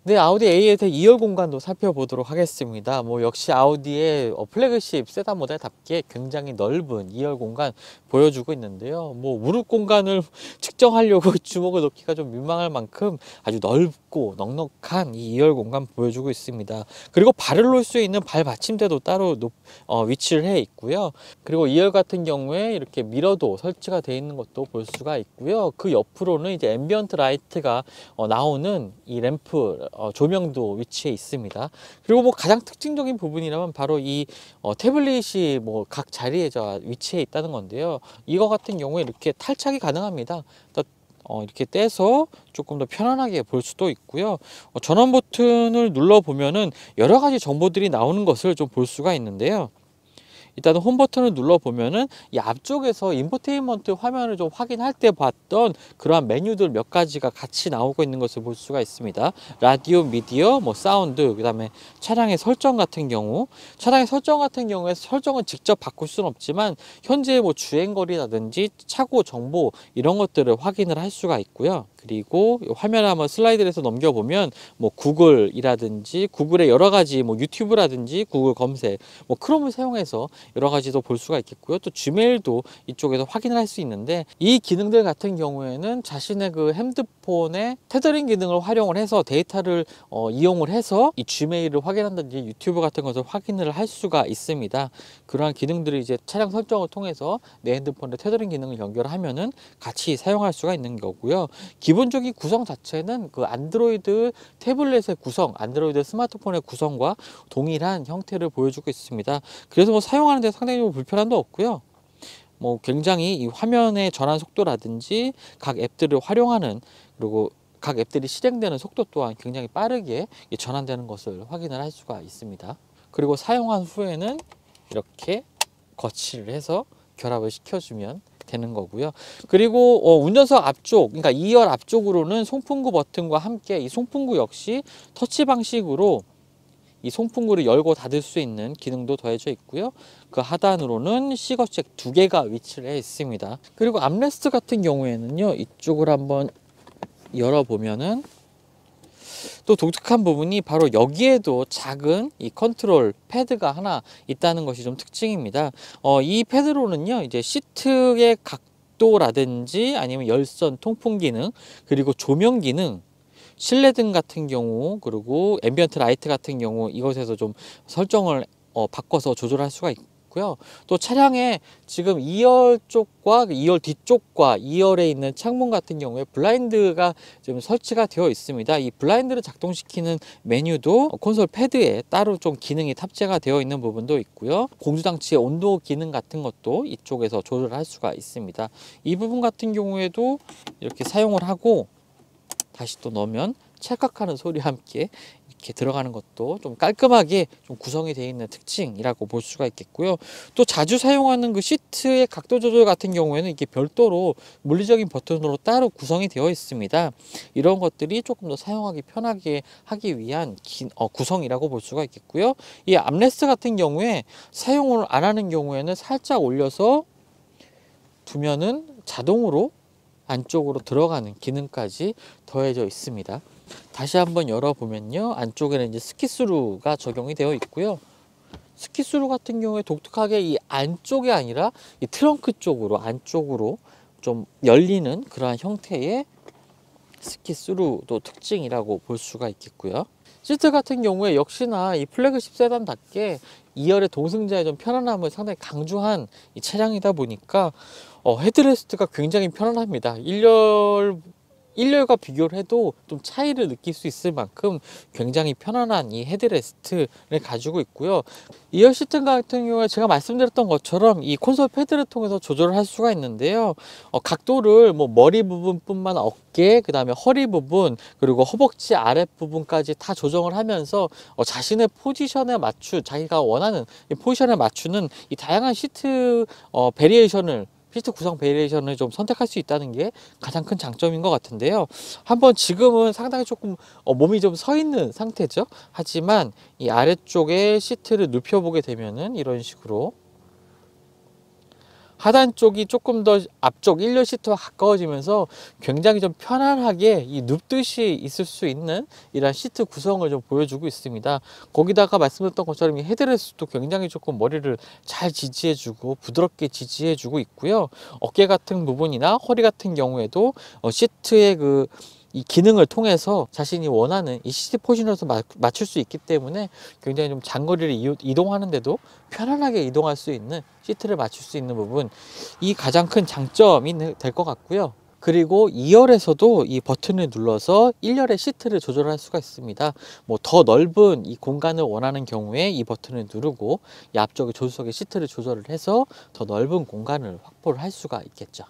네, 아우디 A8의 2열 공간도 살펴보도록 하겠습니다. 뭐 역시 아우디의 플래그십 세단 모델답게 굉장히 넓은 2열 공간 보여주고 있는데요. 뭐 무릎 공간을 측정하려고 주먹을 놓기가 좀 민망할 만큼 아주 넓고 넉넉한 이 2열 공간 보여주고 있습니다. 그리고 발을 놓을 수 있는 발 받침대도 따로 위치를 해 있고요. 그리고 2열 같은 경우에 이렇게 미러도 설치가 되어 있는 것도 볼 수가 있고요. 그 옆으로는 이제 앰비언트 라이트가 나오는 이 램프 조명도 위치해 있습니다. 그리고 뭐 가장 특징적인 부분이라면 바로 이 태블릿이 뭐 각 자리에 위치해 있다는 건데요. 이거 같은 경우에 이렇게 탈착이 가능합니다. 이렇게 떼서 조금 더 편안하게 볼 수도 있고요. 전원 버튼을 눌러 보면은 여러 가지 정보들이 나오는 것을 좀 볼 수가 있는데요. 일단은 홈 버튼을 눌러 보면은 이 앞쪽에서 인포테인먼트 화면을 좀 확인할 때 봤던 그러한 메뉴들 몇 가지가 같이 나오고 있는 것을 볼 수가 있습니다. 라디오, 미디어, 뭐 사운드, 그 다음에 차량의 설정 같은 경우, 차량의 설정 같은 경우에 설정은 직접 바꿀 수는 없지만 현재 뭐 주행거리라든지 차고 정보 이런 것들을 확인을 할 수가 있고요. 그리고 화면을 한번 슬라이드를 해서 넘겨보면 뭐 구글이라든지 구글의 여러 가지 뭐 유튜브라든지 구글 검색, 뭐 크롬을 사용해서 여러 가지도 볼 수가 있겠고요. 또 지메일도 이쪽에서 확인을 할 수 있는데 이 기능들 같은 경우에는 자신의 그 핸드폰의 테더링 기능을 활용을 해서 데이터를 이용을 해서 이 지메일을 확인한다든지 유튜브 같은 것을 확인을 할 수가 있습니다. 그러한 기능들을 이제 차량 설정을 통해서 내 핸드폰에 테더링 기능을 연결하면은 같이 사용할 수가 있는 거고요. 기본적인 구성 자체는 그 안드로이드 태블릿의 구성, 안드로이드 스마트폰의 구성과 동일한 형태를 보여주고 있습니다. 그래서 뭐 사용하는 데 상당히 불편함도 없고요. 뭐 굉장히 이 화면의 전환 속도라든지 각 앱들을 활용하는, 그리고 각 앱들이 실행되는 속도 또한 굉장히 빠르게 전환되는 것을 확인을 할 수가 있습니다. 그리고 사용한 후에는 이렇게 거치를 해서 결합을 시켜주면 되는 거고요. 그리고 운전석 앞쪽, 그러니까 2열 앞쪽으로는 송풍구 버튼과 함께 이 송풍구 역시 터치 방식으로 이 송풍구를 열고 닫을 수 있는 기능도 더해져 있고요. 그 하단으로는 시거잭 2개가 위치를 해 있습니다. 그리고 암레스트 같은 경우에는요, 이쪽을 한번 열어보면은 또 독특한 부분이 바로 여기에도 작은 이 컨트롤 패드가 하나 있다는 것이 좀 특징입니다. 이 패드로는요, 이제 시트의 각도라든지 아니면 열선 통풍 기능, 그리고 조명 기능, 실내등 같은 경우, 그리고 앰비언트 라이트 같은 경우 이것에서 좀 설정을 바꿔서 조절할 수가 있고요. 또 차량에 지금 2열 쪽과 2열 뒤쪽과 2열에 있는 창문 같은 경우에 블라인드가 지금 설치가 되어 있습니다. 이 블라인드를 작동시키는 메뉴도 콘솔 패드에 따로 좀 기능이 탑재가 되어 있는 부분도 있고요. 공조장치의 온도 기능 같은 것도 이쪽에서 조절할 수가 있습니다. 이 부분 같은 경우에도 이렇게 사용을 하고 다시 또 넣으면 찰칵하는 소리와 함께 이렇게 들어가는 것도 좀 깔끔하게 좀 구성이 되어 있는 특징이라고 볼 수가 있겠고요. 또 자주 사용하는 그 시트의 각도 조절 같은 경우에는 이게 별도로 물리적인 버튼으로 따로 구성이 되어 있습니다. 이런 것들이 조금 더 사용하기 편하게 하기 위한 구성이라고 볼 수가 있겠고요. 이 암레스트 같은 경우에 사용을 안 하는 경우에는 살짝 올려서 두면은 자동으로 안쪽으로 들어가는 기능까지 더해져 있습니다. 다시 한번 열어보면요, 안쪽에는 이제 스키스루가 적용이 되어 있고요. 스키스루 같은 경우에 독특하게 이 안쪽이 아니라 이 트렁크 쪽으로 안쪽으로 좀 열리는 그러한 형태의 스키스루도 특징이라고 볼 수가 있겠고요. 시트 같은 경우에 역시나 이 플래그십 세단답게 2열의 동승자의 좀 편안함을 상당히 강조한 이 차량이다 보니까 헤드레스트가 굉장히 편안합니다. 1열과 비교를 해도 좀 차이를 느낄 수 있을 만큼 굉장히 편안한 이 헤드레스트를 가지고 있고요. 2열 시트 같은 경우에 제가 말씀드렸던 것처럼 이 콘솔 패드를 통해서 조절을 할 수가 있는데요. 각도를 뭐 머리 부분뿐만 어깨, 그 다음에 허리 부분, 그리고 허벅지 아랫부분까지 다 조정을 하면서 자신의 포지션에 자기가 원하는 이 포지션에 맞추는 이 다양한 시트 시트 구성 베리에이션을 좀 선택할 수 있다는 게 가장 큰 장점인 것 같은데요. 한번 지금은 상당히 조금 몸이 좀 서 있는 상태죠. 하지만 이 아래쪽에 시트를 눕혀보게 되면은 이런 식으로 하단 쪽이 조금 더 앞쪽 1열 시트와 가까워지면서 굉장히 좀 편안하게 이 눕듯이 있을 수 있는 이런 시트 구성을 좀 보여주고 있습니다. 거기다가 말씀드렸던 것처럼 이 헤드레스트도 굉장히 조금 머리를 잘 지지해주고 부드럽게 지지해주고 있고요. 어깨 같은 부분이나 허리 같은 경우에도 시트의 이 기능을 통해서 자신이 원하는 이 시트 포지션을 맞출 수 있기 때문에 굉장히 좀 장거리를 이동하는데도 편안하게 이동할 수 있는 시트를 맞출 수 있는 부분, 이 가장 큰 장점이 될 것 같고요. 그리고 2열에서도 이 버튼을 눌러서 1열의 시트를 조절할 수가 있습니다. 뭐 더 넓은 이 공간을 원하는 경우에 이 버튼을 누르고 이 앞쪽에 조수석의 시트를 조절을 해서 더 넓은 공간을 확보를 할 수가 있겠죠.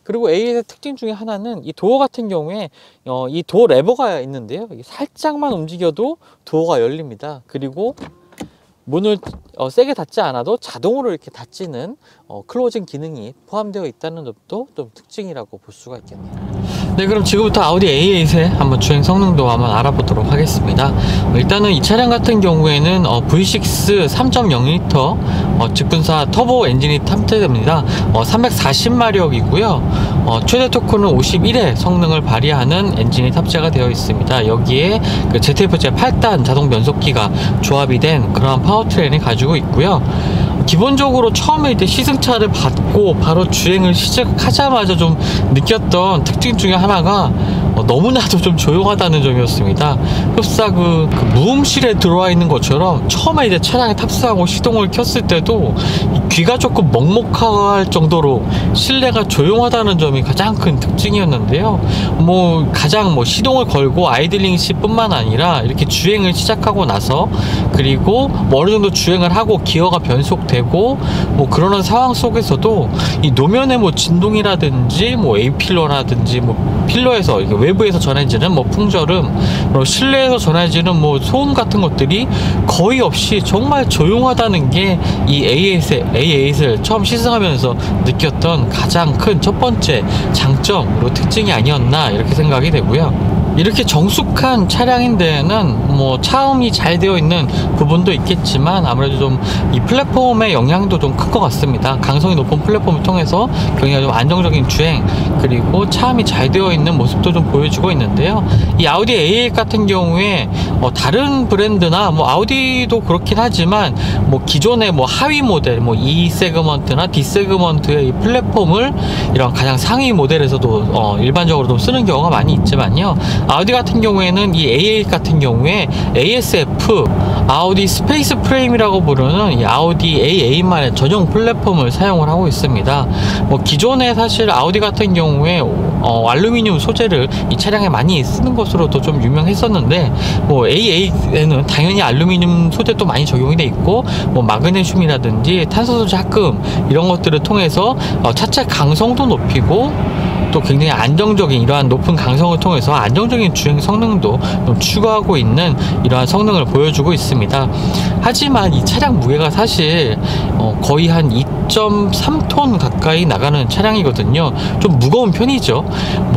그리고 AS의 특징 중에 하나는 이 도어 같은 경우에 이 도어 레버가 있는데요. 살짝만 움직여도 도어가 열립니다. 그리고 문을 세게 닫지 않아도 자동으로 이렇게 닫히는 클로징 기능이 포함되어 있다는 점도 좀 특징이라고 볼 수가 있겠네요. 네, 그럼 지금부터 아우디 A8의 한번 주행 성능도 한번 알아보도록 하겠습니다. 일단은 이 차량 같은 경우에는 V6 3.0L 직분사 터보 엔진이 탑재됩니다. 340마력이고요. 최대 토크는 51의 성능을 발휘하는 엔진이 탑재가 되어 있습니다. 여기에 그 ZF-제 8단 자동 변속기가 조합이 된 그러한 파워트레인을 가지고 있고요. 기본적으로 처음에 이제 시승차를 받고 바로 주행을 시작하자마자 좀 느꼈던 특징 중에 하나가 너무나도 좀 조용하다는 점이었습니다. 흡사 그 무음실에 들어와 있는 것처럼 처음에 이제 차량에 탑승하고 시동을 켰을 때도 귀가 조금 먹먹할 정도로 실내가 조용하다는 점이 가장 큰 특징이었는데요. 가장 시동을 걸고 아이들링 시 뿐만 아니라 이렇게 주행을 시작하고 나서 그리고 어느 정도 주행을 하고 기어가 변속되고 그러는 상황 속에서도 이 노면의 진동이라든지 A필러라든지 필러에서 외부에서 전해지는 풍절음, 실내에서 전해지는 소음 같은 것들이 거의 없이 정말 조용하다는 게 이 A8을 처음 시승하면서 느꼈던 가장 큰 첫 번째 장점으로 특징이 아니었나 이렇게 생각이 되고요. 이렇게 정숙한 차량인데는 차음이 잘 되어 있는 부분도 있겠지만 아무래도 좀 이 플랫폼의 영향도 좀 큰 것 같습니다. 강성이 높은 플랫폼을 통해서 굉장히 좀 안정적인 주행 그리고 차음이 잘 되어 있는 모습도 좀 보여주고 있는데요. 이 아우디 A8 같은 경우에 다른 브랜드나 아우디도 그렇긴 하지만 기존의 하위 모델 E 세그먼트나 D 세그먼트의 이 플랫폼을 이런 가장 상위 모델에서도 일반적으로 좀 쓰는 경우가 많이 있지만요. 아우디 같은 경우에는 이 A8 같은 경우에 ASF 아우디 스페이스 프레임이라고 부르는 이 아우디 A8만의 전용 플랫폼을 사용을 하고 있습니다. 기존에 사실 아우디 같은 경우에 알루미늄 소재를 이 차량에 많이 쓰는 것으로도 좀 유명했었는데 A8에는 당연히 알루미늄 소재도 많이 적용이 돼 있고 마그네슘이라든지 탄소소재 합금 이런 것들을 통해서 차체 강성도 높이고 또 굉장히 안정적인 이러한 높은 강성을 통해서 안정적인 주행 성능도 좀 추구하고 있는 이러한 성능을 보여주고 있습니다. 하지만 이 차량 무게가 사실 거의 한 2.3톤 가까이 나가는 차량이거든요. 좀 무거운 편이죠.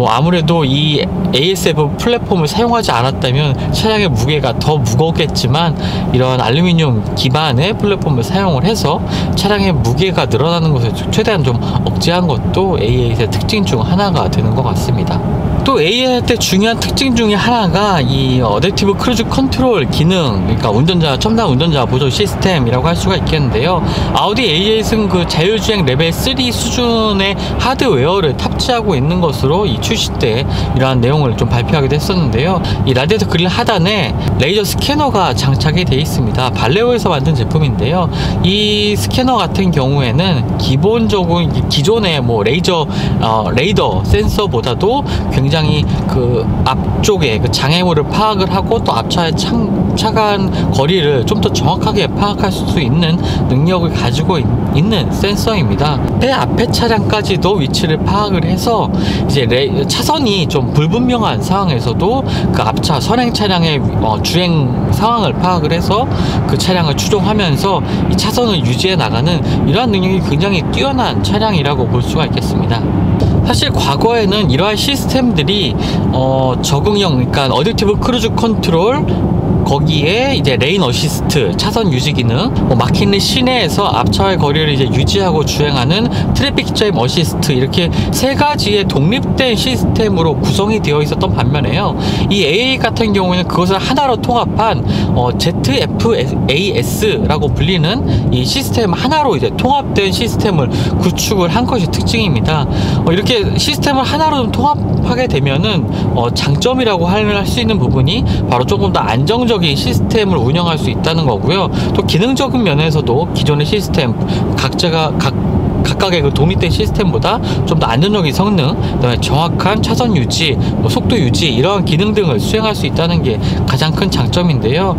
아무래도 이 ASF 플랫폼을 사용하지 않았다면 차량의 무게가 더 무겁겠지만 이런 알루미늄 기반의 플랫폼을 사용을 해서 차량의 무게가 늘어나는 것을 최대한 좀 억제한 것도 A8의 특징 중 하나가 되는 것 같습니다. 또 A8의 중요한 특징 중에 하나가 이 어댑티브 크루즈 컨트롤 기능, 그러니까 첨단 운전자 보조 시스템이라고 할 수가 있겠는데요. 아우디 A8은 그 자율주행 레벨 3 수준의 하드웨어를 탑재하고 있는 것으로 이 출시 때 이러한 내용을 좀 발표하기도 했었는데요. 이 라디에이터 그릴 하단에 레이저 스캐너가 장착이 되어 있습니다. 발레오에서 만든 제품인데요. 이 스캐너 같은 경우에는 기본적으로 기존의 레이더 센서보다도 굉장히 그 앞쪽에 그 장애물을 파악을 하고 또 앞차의 차간 거리를 좀 더 정확하게 파악할 수 있는 능력을 가지고 있는 센서입니다. 배 앞에 차량까지도 위치를 파악을 해서 이제 차선이 좀 불분명한 상황에서도 그 앞차 선행 차량의 주행 상황을 파악을 해서 그 차량을 추종하면서 이 차선을 유지해 나가는 이러한 능력이 굉장히 뛰어난 차량이라고 볼 수가 있겠습니다. 사실 과거에는 이러한 시스템들이 적응형, 그러니까 어댑티브 크루즈 컨트롤 거기에 이제 레인 어시스트, 차선 유지 기능, 막히는 시내에서 앞차와의 거리를 이제 유지하고 주행하는 트래픽 잼 어시스트, 이렇게 세 가지의 독립된 시스템으로 구성이 되어 있었던 반면에요, 이 AA 같은 경우에는 그것을 하나로 통합한 ZFAS라고 불리는 이 시스템 하나로 이제 통합된 시스템을 구축을 한 것이 특징입니다. 이렇게 시스템을 하나로 좀 통합하게 되면은 장점이라고 할 수 있는 부분이 바로 조금 더 안정적인 시스템을 운영할 수 있다는 거고요. 또 기능적인 면에서도 기존의 시스템 각각의 그 독립된 시스템보다 좀 더 안정적인 성능, 그다음에 정확한 차선 유지, 속도 유지, 이러한 기능 등을 수행할 수 있다는 게 가장 큰 장점인데요.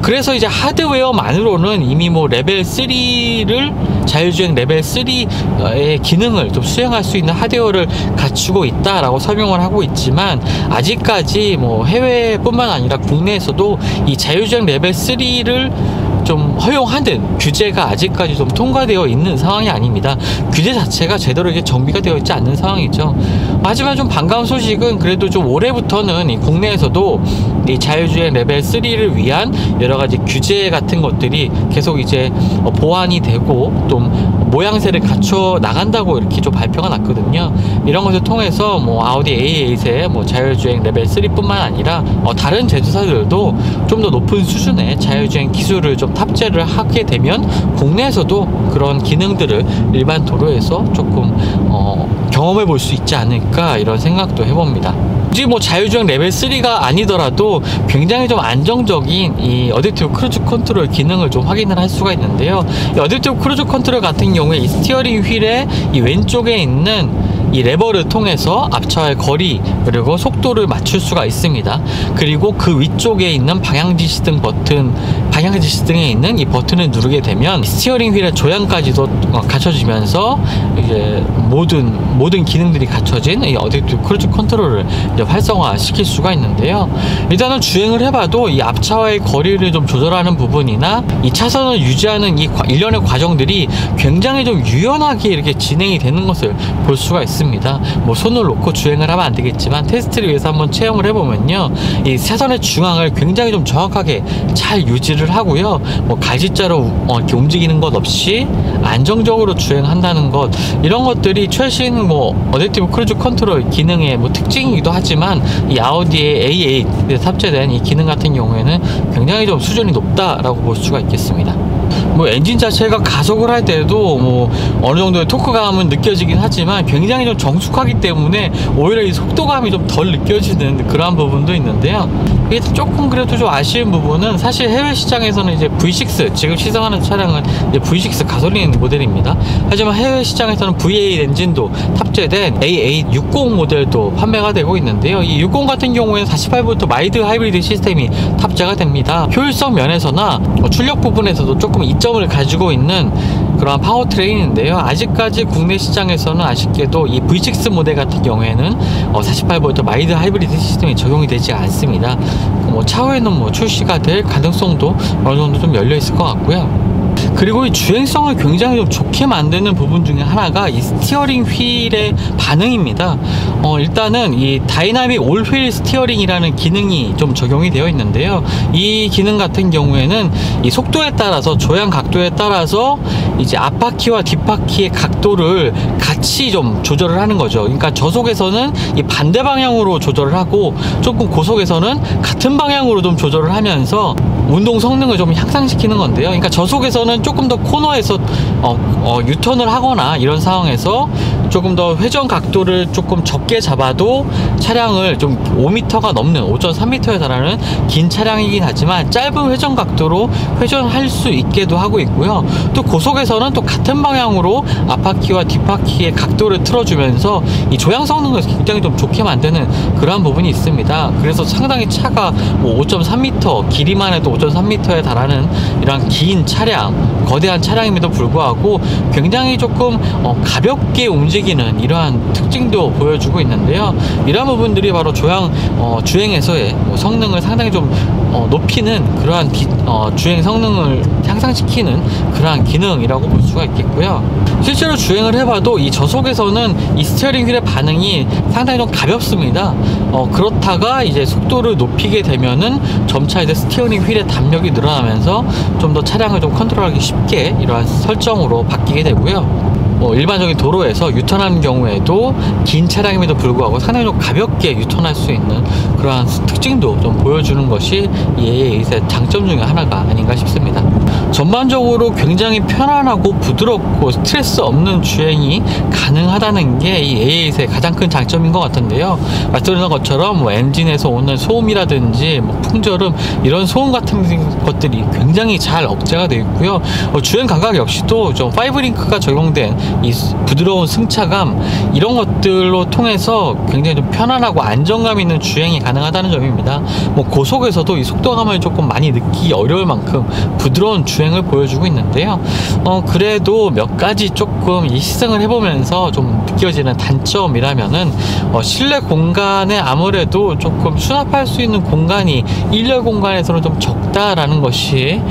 그래서 이제 하드웨어만으로는 이미 레벨 3를 자율주행 레벨 3의 기능을 좀 수행할 수 있는 하드웨어를 갖추고 있다라고 설명을 하고 있지만, 아직까지 해외뿐만 아니라 국내에서도 이 자율주행 레벨 3를 좀 허용하는 규제가 아직까지 좀 통과되어 있는 상황이 아닙니다. 규제 자체가 제대로 이게 정비가 되어 있지 않는 상황이죠. 하지만 좀 반가운 소식은 그래도 좀 올해부터는 이 국내에서도 이 자율주행 레벨 3를 위한 여러 가지 규제 같은 것들이 계속 이제 보완이 되고 좀 모양새를 갖춰 나간다고 이렇게 좀 발표가 났거든요. 이런 것을 통해서 아우디 A8의 자율주행 레벨 3뿐만 아니라 다른 제조사들도 좀 더 높은 수준의 자율주행 기술을 좀 탑재를 하게 되면 국내에서도 그런 기능들을 일반 도로에서 조금 경험해 볼 수 있지 않을까, 이런 생각도 해봅니다. 굳이 자율주행 레벨 3가 아니더라도 굉장히 좀 안정적인 이 어댑티브 크루즈 컨트롤 기능을 좀 확인을 할 수가 있는데요. 이 어댑티브 크루즈 컨트롤 같은 경우에 이 스티어링 휠의 이 왼쪽에 있는 이 레버를 통해서 앞차와의 거리 그리고 속도를 맞출 수가 있습니다. 그리고 그 위쪽에 있는 방향지시 등 버튼, 방향지시 등에 있는 이 버튼을 누르게 되면 스티어링 휠의 조향까지도 갖춰지면서 이제 모든 기능들이 갖춰진 이 어댑티브 크루즈 컨트롤을 이제 활성화시킬 수가 있는데요. 일단은 주행을 해봐도 이 앞차와의 거리를 좀 조절하는 부분이나 이 차선을 유지하는 이 일련의 과정들이 굉장히 좀 유연하게 이렇게 진행이 되는 것을 볼 수가 있습니다. 손을 놓고 주행을 하면 안 되겠지만 테스트를 위해서 한번 체험을 해보면요, 이 차선의 중앙을 굉장히 좀 정확하게 잘 유지를 하고요, 갈짓자로 이렇게 움직이는 것 없이 안정적으로 주행한다는 것, 이런 것들이 최신 어댑티브 크루즈 컨트롤 기능의 특징이기도 하지만 이 아우디의 A8에 탑재된 이 기능 같은 경우에는 굉장히 좀 수준이 높다라고 볼 수가 있겠습니다. 엔진 자체가 가속을 할 때도 어느 정도의 토크감은 느껴지긴 하지만 굉장히 좀 정숙하기 때문에 오히려 이 속도감이 좀 덜 느껴지는 그러한 부분도 있는데요. 이게 조금 그래도 좀 아쉬운 부분은, 사실 해외 시장에서는 이제 V6, 지금 시승하는 차량은 이제 V6 가솔린 모델입니다. 하지만 해외 시장에서는 V8 엔진도 탑재된 A860 모델도 판매가 되고 있는데요. 이 60 같은 경우에는 48V 마일드 하이브리드 시스템이 탑재가 됩니다. 효율성 면에서나 출력 부분에서도 조금 이점을 가지고 있는 그런 파워트레인인데요. 아직까지 국내 시장에서는 아쉽게도 이 V6 모델 같은 경우에는 48V 마일드 하이브리드 시스템이 적용이 되지 않습니다. 차후에는 출시가 될 가능성도 어느 정도 좀 열려 있을 것 같고요. 그리고 이 주행성을 굉장히 좀 좋게 만드는 부분 중에 하나가 이 스티어링 휠의 반응입니다. 일단은 이 다이나믹 올 휠 스티어링이라는 기능이 좀 적용이 되어 있는데요. 이 기능 같은 경우에는 이 속도에 따라서, 조향 각도에 따라서 이제 앞바퀴와 뒷바퀴의 각도를 같이 좀 조절을 하는 거죠. 그러니까 저속에서는 이 반대 방향으로 조절을 하고, 조금 고속에서는 같은 방향으로 좀 조절을 하면서 운동 성능을 좀 향상시키는 건데요. 그러니까 저속에서는 조금 더 코너에서 유턴을 하거나 이런 상황에서 조금 더 회전 각도를 조금 적게 잡아도 차량을 좀 5m가 넘는 5.3m에 달하는 긴 차량이긴 하지만 짧은 회전 각도로 회전할 수 있게도 하고 있고요. 또 고속에서는 또 같은 방향으로 앞바퀴와 뒷바퀴의 각도를 틀어주면서 이 조향 성능을 굉장히 좀 좋게 만드는 그러한 부분이 있습니다. 그래서 상당히 차가 5.3m, 길이만 해도 5.3m에 달하는 이런 긴 차량, 거대한 차량임에도 불구하고 굉장히 조금 가볍게 움직이는 이기는 이러한 특징도 보여주고 있는데요. 이러한 부분들이 바로 주행에서의 성능을 상당히 좀 높이는 그러한 주행 성능을 향상시키는 그러한 기능이라고 볼 수가 있겠고요. 실제로 주행을 해봐도 이 저속에서는 이 스티어링 휠의 반응이 상당히 좀 가볍습니다. 그렇다가 이제 속도를 높이게 되면은 점차 이제 스티어링 휠의 담력이 늘어나면서 좀 더 차량을 좀 컨트롤하기 쉽게 이러한 설정으로 바뀌게 되고요. 일반적인 도로에서 유턴하는 경우에도 긴 차량임에도 불구하고 상당히 좀 가볍게 유턴할 수 있는 그러한 특징도 좀 보여주는 것이 이 A8의 장점 중에 하나가 아닌가 싶습니다. 전반적으로 굉장히 편안하고 부드럽고 스트레스 없는 주행이 가능하다는 게 이 A8의 가장 큰 장점인 것 같은데요. 말씀드린 것처럼 엔진에서 오는 소음이라든지 풍절음 이런 소음 같은 것들이 굉장히 잘 억제가 되어 있고요. 주행 감각 역시도 좀 5링크가 적용된 이 부드러운 승차감 이런 것들로 통해서 굉장히 좀 편안하고 안정감 있는 주행이 가능하다는 점입니다. 고속에서도 이 속도감을 조금 많이 느끼기 어려울 만큼 부드러운 주행을 보여주고 있는데요. 그래도 몇 가지 조금 이 시승을 해보면서 좀 느껴지는 단점이라면은 실내 공간에 아무래도 조금 수납할 수 있는 공간이 1열 공간에서는 좀 적다라는 것이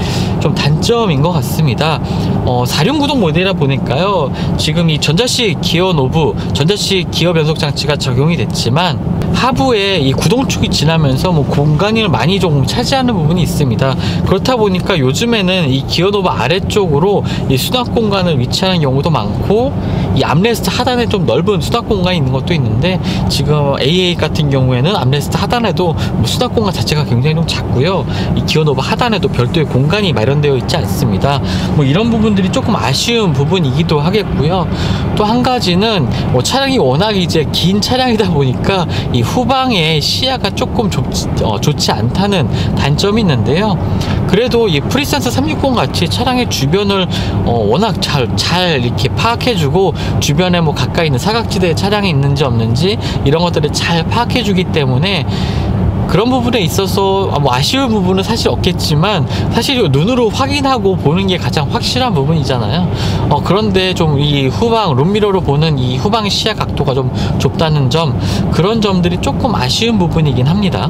좀 단점인 것 같습니다. 4륜구동 모델이라 보니까요, 지금 이 전자식 기어 노브, 전자식 기어 변속 장치가 적용이 됐지만 하부에 이 구동축이 지나면서 공간을 많이 좀 차지하는 부분이 있습니다. 그렇다 보니까 요즘에는 이 기어 노브 아래쪽으로 이 수납 공간을 위치하는 경우도 많고, 이 암레스트 하단에 좀 넓은 수납 공간이 있는 것도 있는데, 지금 A8 같은 경우에는 암레스트 하단에도 수납 공간 자체가 굉장히 좀 작고요. 이 기어 노브 하단에도 별도의 공간이 마련되어 있지 않습니다. 이런 부분들이 조금 아쉬운 부분이기도 하겠고요. 또 한 가지는 차량이 워낙 이제 긴 차량이다 보니까 이 후방의 시야가 조금 좋지 않다는 단점이 있는데요. 그래도 이 프리센스 360 같이 차량의 주변을 워낙 잘 이렇게 파악해주고, 주변에 가까이 있는 사각지대에 차량이 있는지 없는지 이런 것들을 잘 파악해주기 때문에 그런 부분에 있어서 아쉬운 부분은 사실 없겠지만, 사실 눈으로 확인하고 보는 게 가장 확실한 부분이잖아요. 그런데 좀 이 후방 룸미러로 보는 이 후방 시야 각도가 좀 좁다는 점, 그런 점들이 조금 아쉬운 부분이긴 합니다.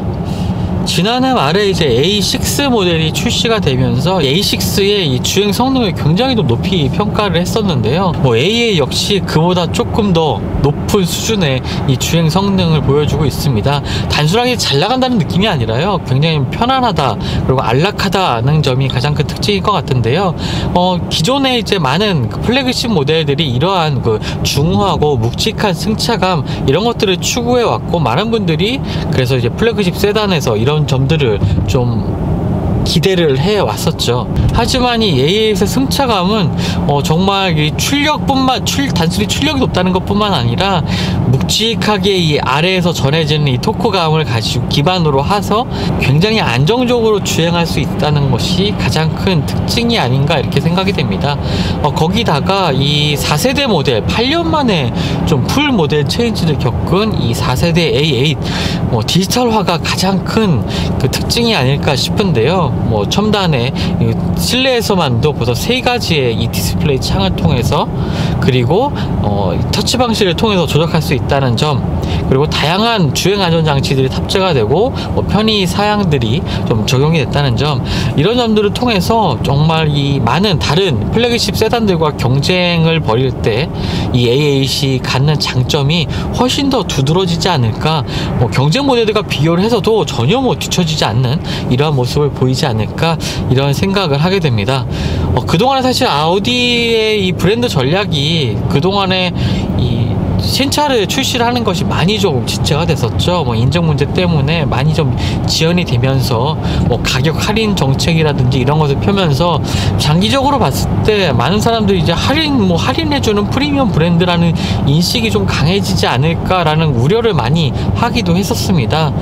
지난해 말에 이제 A6 모델이 출시가 되면서 A6의 이 주행 성능을 굉장히 좀 높이 평가를 했었는데요. A8 역시 그보다 조금 더 높은 수준의 이 주행 성능을 보여주고 있습니다. 단순하게 잘 나간다는 느낌이 아니라요, 굉장히 편안하다, 그리고 안락하다는 점이 가장 큰 특징일 것 같은데요. 기존에 이제 많은 플래그십 모델들이 이러한 중후하고 묵직한 승차감 이런 것들을 추구해 왔고, 많은 분들이 그래서 이제 플래그십 세단에서 이런 점들을 좀 기대를 해 왔었죠. 하지만 이 A8의 승차감은 정말 이 단순히 출력이 높다는 것뿐만 아니라 묵직하게 이 아래에서 전해지는 이 토크감을 가지고 기반으로 해서 굉장히 안정적으로 주행할 수 있다는 것이 가장 큰 특징이 아닌가 이렇게 생각이 됩니다. 거기다가 이 4세대 모델 8년 만에 좀 풀 모델 체인지를 겪은 이 4세대 A8 디지털화가 가장 큰 그 특징이 아닐까 싶은데요. 첨단의 실내에서만도 벌써 3가지의 이 디스플레이 창을 통해서, 그리고 터치 방식을 통해서 조작할 수 있다는 점, 그리고 다양한 주행 안전 장치들이 탑재가 되고 편의 사양들이 좀 적용이 됐다는 점, 이런 점들을 통해서 정말 이 많은 다른 플래그십 세단들과 경쟁을 벌일 때 이 A8이 갖는 장점이 훨씬 더 두드러지지 않을까, 경쟁 모델들과 비교를 해서도 전혀 뒤처지지 않는 이러한 모습을 보이지 않을까, 이런 생각을 하게 됩니다. 그동안에 사실 아우디의 이 브랜드 전략이 그동안에 이 신차를 출시를 하는 것이 많이 좀 지체가 됐었죠. 인증 문제 때문에 많이 좀 지연이 되면서 가격 할인 정책이라든지 이런 것을 펴면서, 장기적으로 봤을 때 많은 사람들이 이제 할인해주는 프리미엄 브랜드라는 인식이 좀 강해지지 않을까라는 우려를 많이 하기도 했었습니다.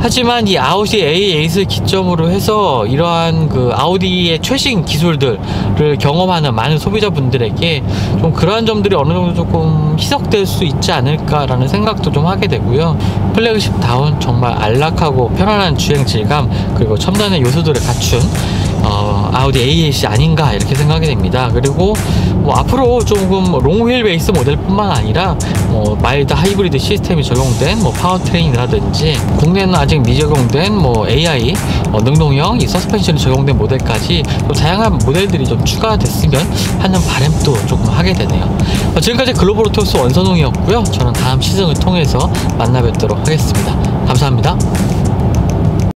하지만 이 아우디 A8을 기점으로 해서 이러한 아우디의 최신 기술들을 경험하는 많은 소비자분들에게 좀 그러한 점들이 어느 정도 조금 희석될 수 있지 않을까라는 생각도 좀 하게 되고요. 플래그십다운 정말 안락하고 편안한 주행 질감, 그리고 첨단의 요소들을 갖춘 아우디 A8이 아닌가 이렇게 생각이 됩니다. 그리고 뭐 앞으로 조금 롱휠 베이스 모델뿐만 아니라 뭐 마일드 하이브리드 시스템이 적용된 뭐 파워트레인이라든지 국내는 아직 미적용된 뭐 AI 능동형 이 서스펜션이 적용된 모델까지 또 다양한 모델들이 좀 추가됐으면 하는 바람도 조금 하게 되네요. 지금까지 글로벌 오토스 원선웅이었고요. 저는 다음 시즌을 통해서 만나 뵙도록 하겠습니다. 감사합니다.